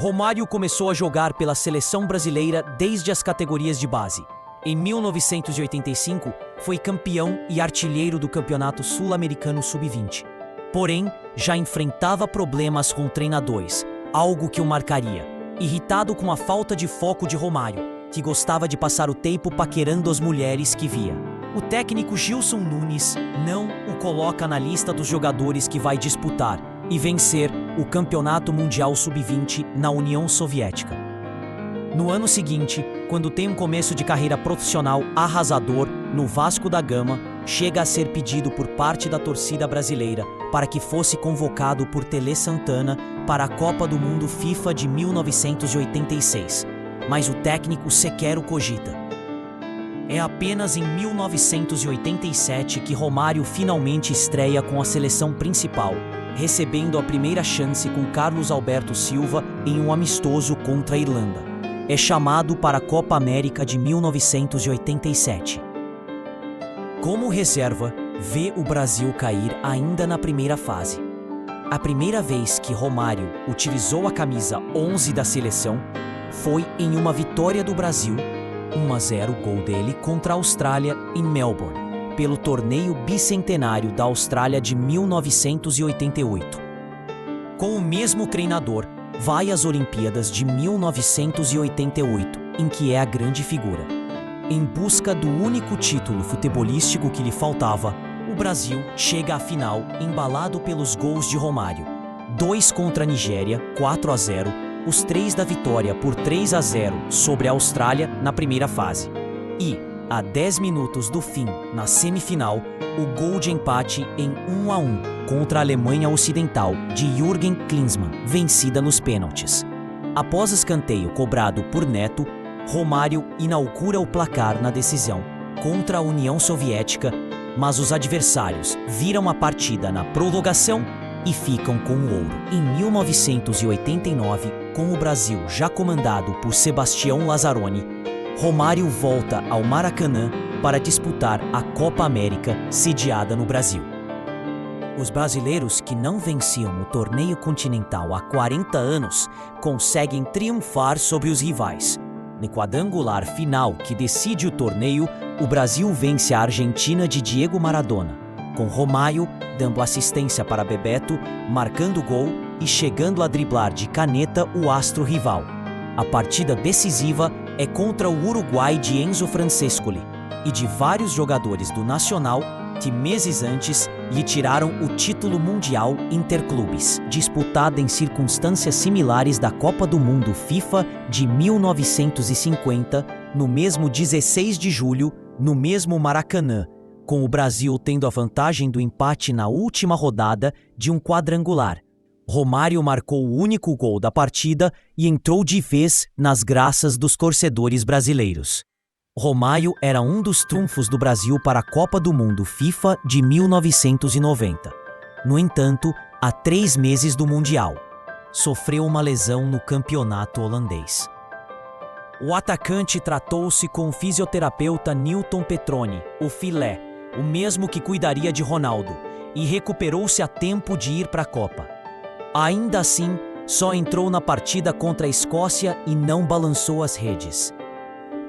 Romário começou a jogar pela seleção brasileira desde as categorias de base. Em 1985, foi campeão e artilheiro do Campeonato Sul-Americano Sub-20. Porém, já enfrentava problemas com treinadores, algo que o marcaria. Irritado com a falta de foco de Romário, que gostava de passar o tempo paquerando as mulheres que via. O técnico Gilson Nunes não o coloca na lista dos jogadores que vai disputar e vencer o Campeonato Mundial Sub-20 na União Soviética. No ano seguinte, quando tem um começo de carreira profissional arrasador no Vasco da Gama, chega a ser pedido por parte da torcida brasileira para que fosse convocado por Tele Santana para a Copa do Mundo FIFA de 1986, mas o técnico sequer o cogita. É apenas em 1987 que Romário finalmente estreia com a seleção principal, recebendo a primeira chance com Carlos Alberto Silva em um amistoso contra a Irlanda. É chamado para a Copa América de 1987. Como reserva, vê o Brasil cair ainda na primeira fase. A primeira vez que Romário utilizou a camisa 11 da seleção foi em uma vitória do Brasil, 1-0 gol dele contra a Austrália em Melbourne, pelo torneio bicentenário da Austrália de 1988. Com o mesmo treinador, vai às Olimpíadas de 1988, em que é a grande figura. Em busca do único título futebolístico que lhe faltava, o Brasil chega à final embalado pelos gols de Romário. 2 contra a Nigéria, 4-0, os 3 da vitória por 3-0 sobre a Austrália na primeira fase. E, a 10 minutos do fim, na semifinal, o gol de empate em 1-1 contra a Alemanha Ocidental, de Jürgen Klinsmann, vencida nos pênaltis. Após escanteio cobrado por Neto, Romário inaugura o placar na decisão contra a União Soviética, mas os adversários viram a partida na prorrogação e ficam com o ouro. Em 1989, com o Brasil já comandado por Sebastião Lazzaroni, Romário volta ao Maracanã para disputar a Copa América sediada no Brasil. Os brasileiros que não venciam o torneio continental há 40 anos conseguem triunfar sobre os rivais. No quadrangular final que decide o torneio, o Brasil vence a Argentina de Diego Maradona, com Romário dando assistência para Bebeto, marcando gol e chegando a driblar de caneta o astro rival. A partida decisiva é contra o Uruguai de Enzo Francescoli e de vários jogadores do Nacional que meses antes lhe tiraram o título mundial interclubes, disputado em circunstâncias similares da Copa do Mundo FIFA de 1950, no mesmo 16 de julho, no mesmo Maracanã, com o Brasil tendo a vantagem do empate na última rodada de um quadrangular. Romário marcou o único gol da partida e entrou de vez nas graças dos torcedores brasileiros. Romário era um dos trunfos do Brasil para a Copa do Mundo FIFA de 1990. No entanto, há 3 meses do Mundial, sofreu uma lesão no campeonato holandês. O atacante tratou-se com o fisioterapeuta Nilton Petroni, o Filé, o mesmo que cuidaria de Ronaldo, e recuperou-se a tempo de ir para a Copa. Ainda assim, só entrou na partida contra a Escócia e não balançou as redes.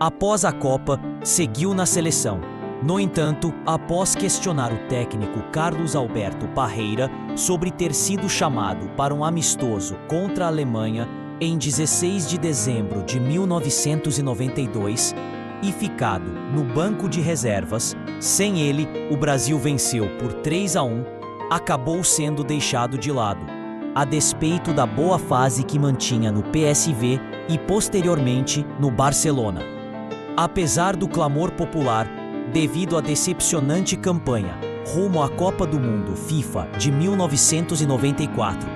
Após a Copa, seguiu na seleção. No entanto, após questionar o técnico Carlos Alberto Parreira sobre ter sido chamado para um amistoso contra a Alemanha em 16 de dezembro de 1992 e ficado no banco de reservas, sem ele, o Brasil venceu por 3-1, acabou sendo deixado de lado, a despeito da boa fase que mantinha no PSV e posteriormente no Barcelona. Apesar do clamor popular, devido à decepcionante campanha rumo à Copa do Mundo FIFA de 1994,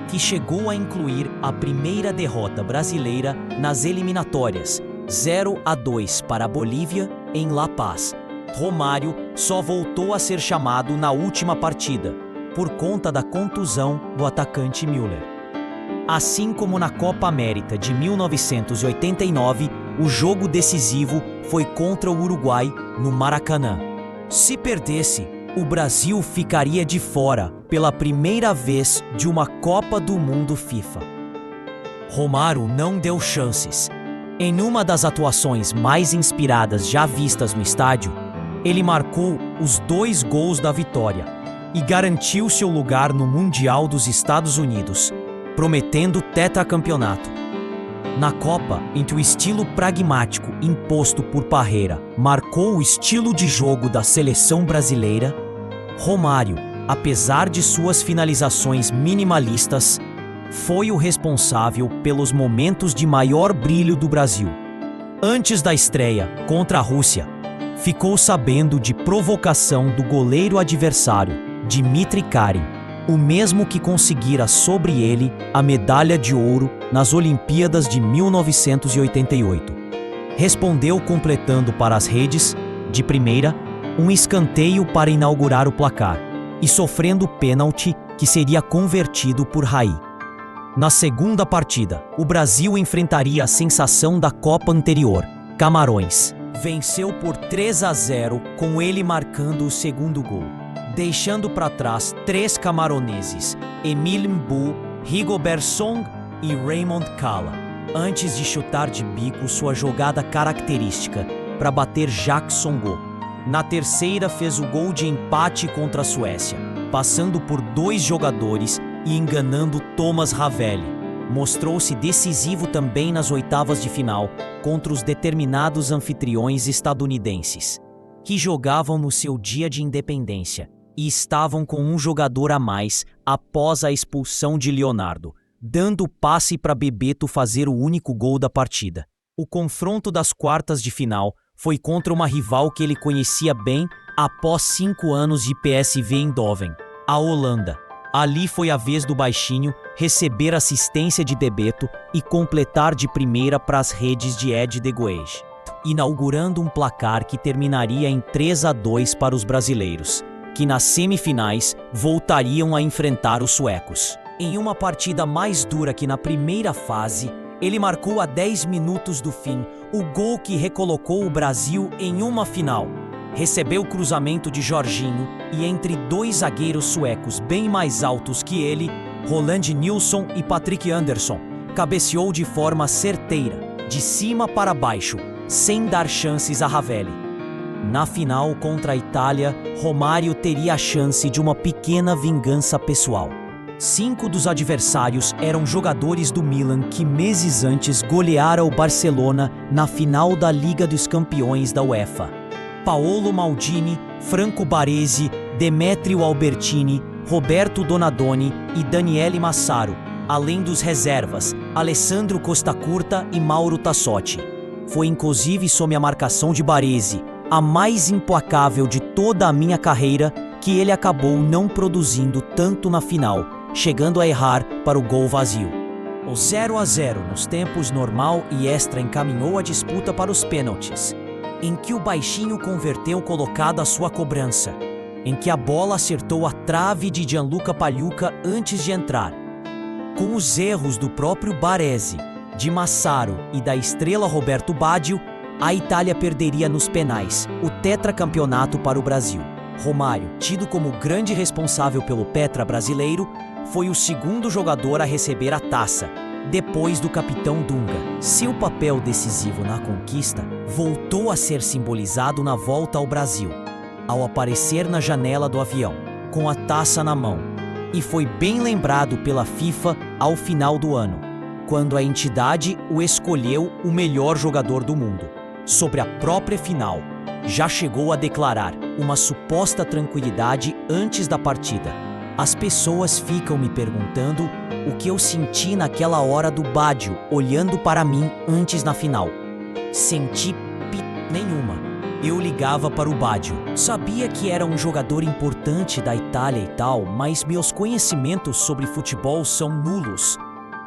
que chegou a incluir a primeira derrota brasileira nas eliminatórias, 0-2 para a Bolívia em La Paz, Romário só voltou a ser chamado na última partida, por conta da contusão do atacante Müller. Assim como na Copa América de 1989, o jogo decisivo foi contra o Uruguai no Maracanã. Se perdesse, o Brasil ficaria de fora pela primeira vez de uma Copa do Mundo FIFA. Romário não deu chances. Em uma das atuações mais inspiradas já vistas no estádio, ele marcou os 2 gols da vitória e garantiu seu lugar no Mundial dos Estados Unidos, prometendo tetracampeonato. Na Copa, em que o estilo pragmático imposto por Parreira marcou o estilo de jogo da seleção brasileira, Romário, apesar de suas finalizações minimalistas, foi o responsável pelos momentos de maior brilho do Brasil. Antes da estreia contra a Rússia, ficou sabendo de provocação do goleiro adversário, Dmitry Karin, o mesmo que conseguira sobre ele a medalha de ouro nas Olimpíadas de 1988. Respondeu completando para as redes, de primeira, um escanteio para inaugurar o placar e sofrendo pênalti que seria convertido por Raí. Na segunda partida, o Brasil enfrentaria a sensação da Copa anterior, Camarões. Venceu por 3-0, com ele marcando o segundo gol, deixando para trás 3 camaroneses, Emile Mbu, Rigobert Song e Raymond Kalla, antes de chutar de bico sua jogada característica para bater Jacques Songo. Na terceira fez o gol de empate contra a Suécia, passando por 2 jogadores e enganando Thomas Ravelli. Mostrou-se decisivo também nas oitavas de final contra os determinados anfitriões estadunidenses, que jogavam no seu dia de independência e estavam com um jogador a mais após a expulsão de Leonardo, dando passe para Bebeto fazer o único gol da partida. O confronto das quartas de final foi contra uma rival que ele conhecia bem após 5 anos de PSV Eindhoven, a Holanda. Ali foi a vez do baixinho receber assistência de Bebeto e completar de primeira para as redes de Ed de Goes, inaugurando um placar que terminaria em 3-2 para os brasileiros, que nas semifinais voltariam a enfrentar os suecos. Em uma partida mais dura que na primeira fase, ele marcou a 10 minutos do fim o gol que recolocou o Brasil em uma final. Recebeu o cruzamento de Jorginho e entre 2 zagueiros suecos bem mais altos que ele, Roland Nilsson e Patrick Andersson, cabeceou de forma certeira, de cima para baixo, sem dar chances a Ravelli. Na final contra a Itália, Romário teria a chance de uma pequena vingança pessoal. 5 dos adversários eram jogadores do Milan que meses antes goleara o Barcelona na final da Liga dos Campeões da UEFA. Paolo Maldini, Franco Baresi, Demetrio Albertini, Roberto Donadoni e Daniele Massaro, além dos reservas, Alessandro Costacurta e Mauro Tassotti. Foi inclusive sob a marcação de Baresi, a mais implacável de toda a minha carreira, que ele acabou não produzindo tanto na final, chegando a errar para o gol vazio. O 0-0 nos tempos normal e extra encaminhou a disputa para os pênaltis, em que o baixinho converteu colocado a sua cobrança, em que a bola acertou a trave de Gianluca Pagliuca antes de entrar. Com os erros do próprio Baresi, de Massaro e da estrela Roberto Baggio, a Itália perderia nos penais o tetracampeonato para o Brasil. Romário, tido como grande responsável pelo Tetra brasileiro, foi o segundo jogador a receber a taça, depois do capitão Dunga. Seu papel decisivo na conquista voltou a ser simbolizado na volta ao Brasil, ao aparecer na janela do avião, com a taça na mão, e foi bem lembrado pela FIFA ao final do ano, quando a entidade o escolheu o melhor jogador do mundo. Sobre a própria final, já chegou a declarar uma suposta tranquilidade antes da partida. As pessoas ficam me perguntando o que eu senti naquela hora do Baggio olhando para mim antes na final. Senti nenhuma. Eu ligava para o Baggio. Sabia que era um jogador importante da Itália e tal, mas meus conhecimentos sobre futebol são nulos.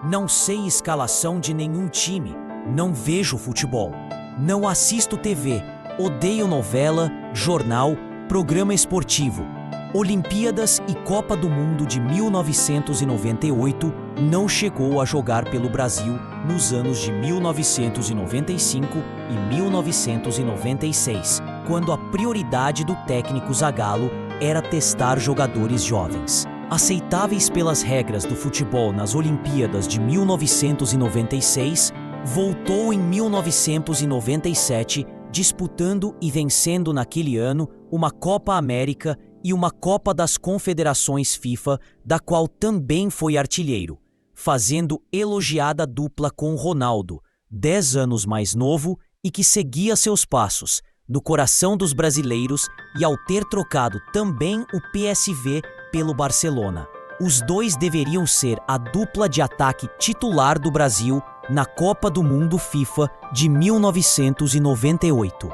Não sei escalação de nenhum time. Não vejo futebol. Não assisto TV. Odeio novela, jornal, programa esportivo. Olimpíadas e Copa do Mundo de 1998, não chegou a jogar pelo Brasil nos anos de 1995 e 1996, quando a prioridade do técnico Zagallo era testar jogadores jovens. aceitáveis pelas regras do futebol nas Olimpíadas de 1996, voltou em 1997, disputando e vencendo naquele ano uma Copa América e uma Copa das Confederações FIFA, da qual também foi artilheiro, fazendo elogiada dupla com Ronaldo, 10 anos mais novo e que seguia seus passos, no coração dos brasileiros, e ao ter trocado também o PSV pelo Barcelona. Os dois deveriam ser a dupla de ataque titular do Brasil na Copa do Mundo FIFA de 1998.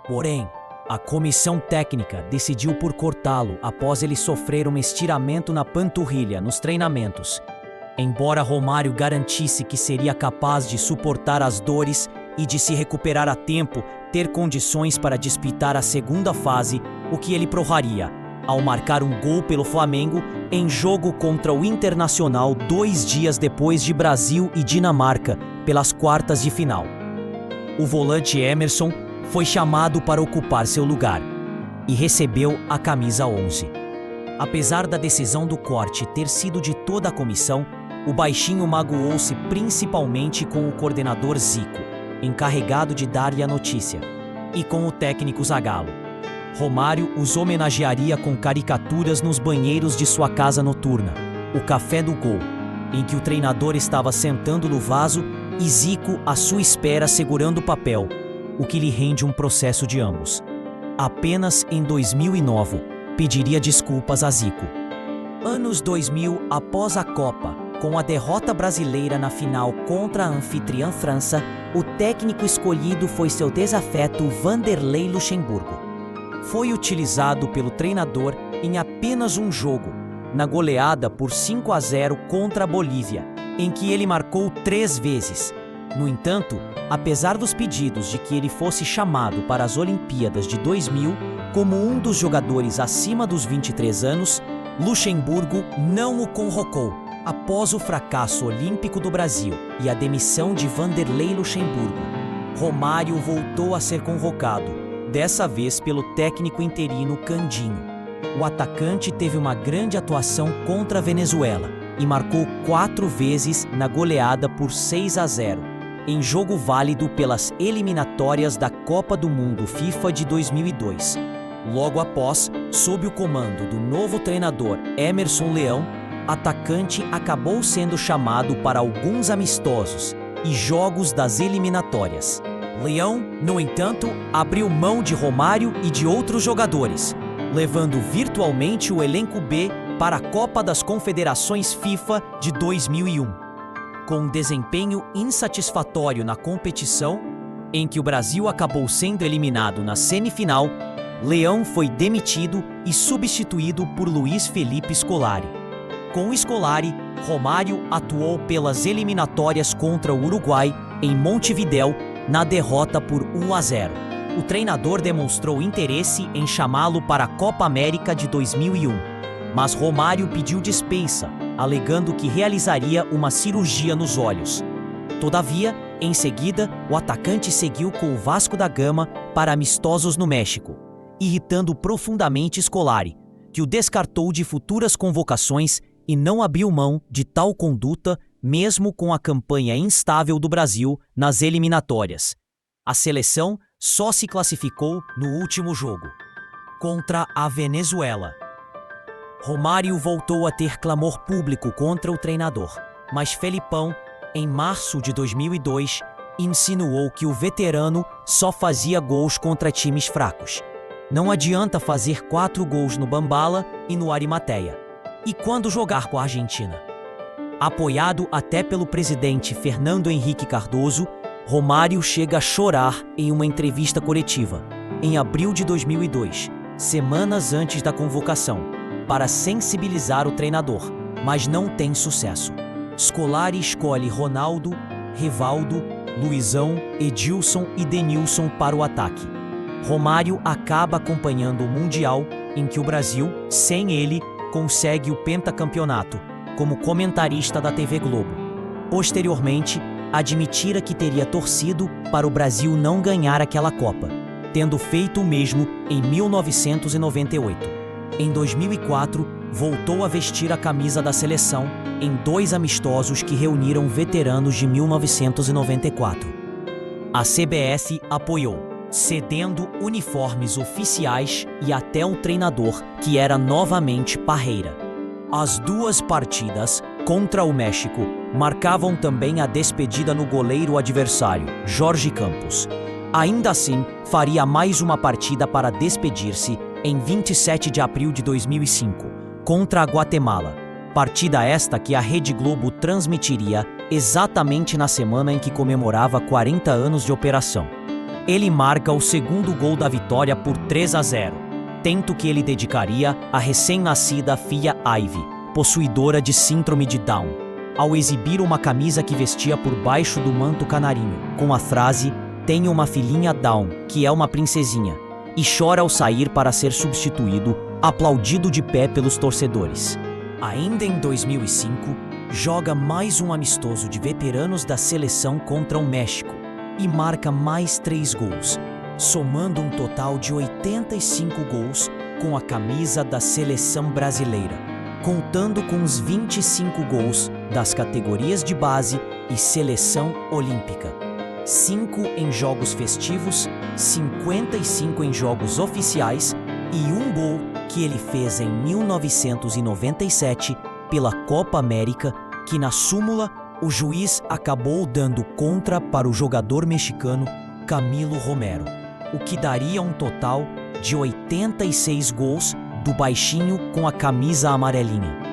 Porém, a comissão técnica decidiu por cortá-lo após ele sofrer um estiramento na panturrilha nos treinamentos. Embora Romário garantisse que seria capaz de suportar as dores e de se recuperar a tempo, ter condições para disputar a segunda fase, o que ele provaria ao marcar um gol pelo Flamengo em jogo contra o Internacional 2 dias depois de Brasil e Dinamarca, pelas quartas de final. O volante Emerson foi chamado para ocupar seu lugar e recebeu a camisa 11. Apesar da decisão do corte ter sido de toda a comissão, o baixinho magoou-se principalmente com o coordenador Zico, encarregado de dar-lhe a notícia, e com o técnico Zagallo. Romário os homenagearia com caricaturas nos banheiros de sua casa noturna, o Café do Gol, em que o treinador estava sentando no vaso e Zico à sua espera segurando o papel, o que lhe rende um processo de ambos. Apenas em 2009 pediria desculpas a Zico. Anos 2000 após a Copa, com a derrota brasileira na final contra a anfitriã França, o técnico escolhido foi seu desafeto Vanderlei Luxemburgo. Foi utilizado pelo treinador em apenas um jogo, na goleada por 5-0 contra a Bolívia, em que ele marcou 3 vezes. No entanto, apesar dos pedidos de que ele fosse chamado para as Olimpíadas de 2000 como um dos jogadores acima dos 23 anos, Luxemburgo não o convocou. Após o fracasso olímpico do Brasil e a demissão de Vanderlei Luxemburgo, Romário voltou a ser convocado, dessa vez pelo técnico interino Candinho. O atacante teve uma grande atuação contra a Venezuela e marcou 4 vezes na goleada por 6-0, em jogo válido pelas eliminatórias da Copa do Mundo FIFA de 2002. Logo após, sob o comando do novo treinador Emerson Leão, atacante acabou sendo chamado para alguns amistosos e jogos das eliminatórias. Leão, no entanto, abriu mão de Romário e de outros jogadores, levando virtualmente o elenco B para a Copa das Confederações FIFA de 2001. Com um desempenho insatisfatório na competição, em que o Brasil acabou sendo eliminado na semifinal, Leão foi demitido e substituído por Luiz Felipe Scolari. Com Scolari, Romário atuou pelas eliminatórias contra o Uruguai em Montevidéu, na derrota por 1-0. O treinador demonstrou interesse em chamá-lo para a Copa América de 2001, mas Romário pediu dispensa, alegando que realizaria uma cirurgia nos olhos. Todavia, em seguida, o atacante seguiu com o Vasco da Gama para amistosos no México, irritando profundamente Scolari, que o descartou de futuras convocações e não abriu mão de tal conduta mesmo com a campanha instável do Brasil nas eliminatórias. A seleção só se classificou no último jogo, contra a Venezuela. Romário voltou a ter clamor público contra o treinador, mas Felipão, em março de 2002, insinuou que o veterano só fazia gols contra times fracos. Não adianta fazer 4 gols no Bambala e no Arimateia. E quando jogar com a Argentina? Apoiado até pelo presidente Fernando Henrique Cardoso, Romário chega a chorar em uma entrevista coletiva, em abril de 2002, semanas antes da convocação, para sensibilizar o treinador, mas não tem sucesso. Scolari escolhe Ronaldo, Rivaldo, Luizão, Edilson e Denilson para o ataque. Romário acaba acompanhando o Mundial, em que o Brasil, sem ele, consegue o pentacampeonato, como comentarista da TV Globo. Posteriormente, admitira que teria torcido para o Brasil não ganhar aquela Copa, tendo feito o mesmo em 1998. Em 2004, voltou a vestir a camisa da seleção em 2 amistosos que reuniram veteranos de 1994. A CBF apoiou, cedendo uniformes oficiais e até um treinador que era novamente Parreira. As 2 partidas contra o México marcavam também a despedida no goleiro adversário, Jorge Campos. Ainda assim, faria mais uma partida para despedir-se em 27 de abril de 2005, contra a Guatemala. Partida esta que a Rede Globo transmitiria exatamente na semana em que comemorava 40 anos de operação. Ele marca o segundo gol da vitória por 3-0, tento que ele dedicaria à recém-nascida filha Ivy, possuidora de síndrome de Down, ao exibir uma camisa que vestia por baixo do manto canarinho, com a frase "Tenho uma filhinha Down, que é uma princesinha", e chora ao sair para ser substituído, aplaudido de pé pelos torcedores. Ainda em 2005, joga mais um amistoso de veteranos da seleção contra o México e marca mais 3 gols, somando um total de 85 gols com a camisa da seleção brasileira, contando com os 25 gols das categorias de base e seleção olímpica. 5 em jogos festivos, 55 em jogos oficiais e 1 gol que ele fez em 1997 pela Copa América, que na súmula o juiz acabou dando contra para o jogador mexicano Camilo Romero, o que daria um total de 86 gols do baixinho com a camisa amarelinha.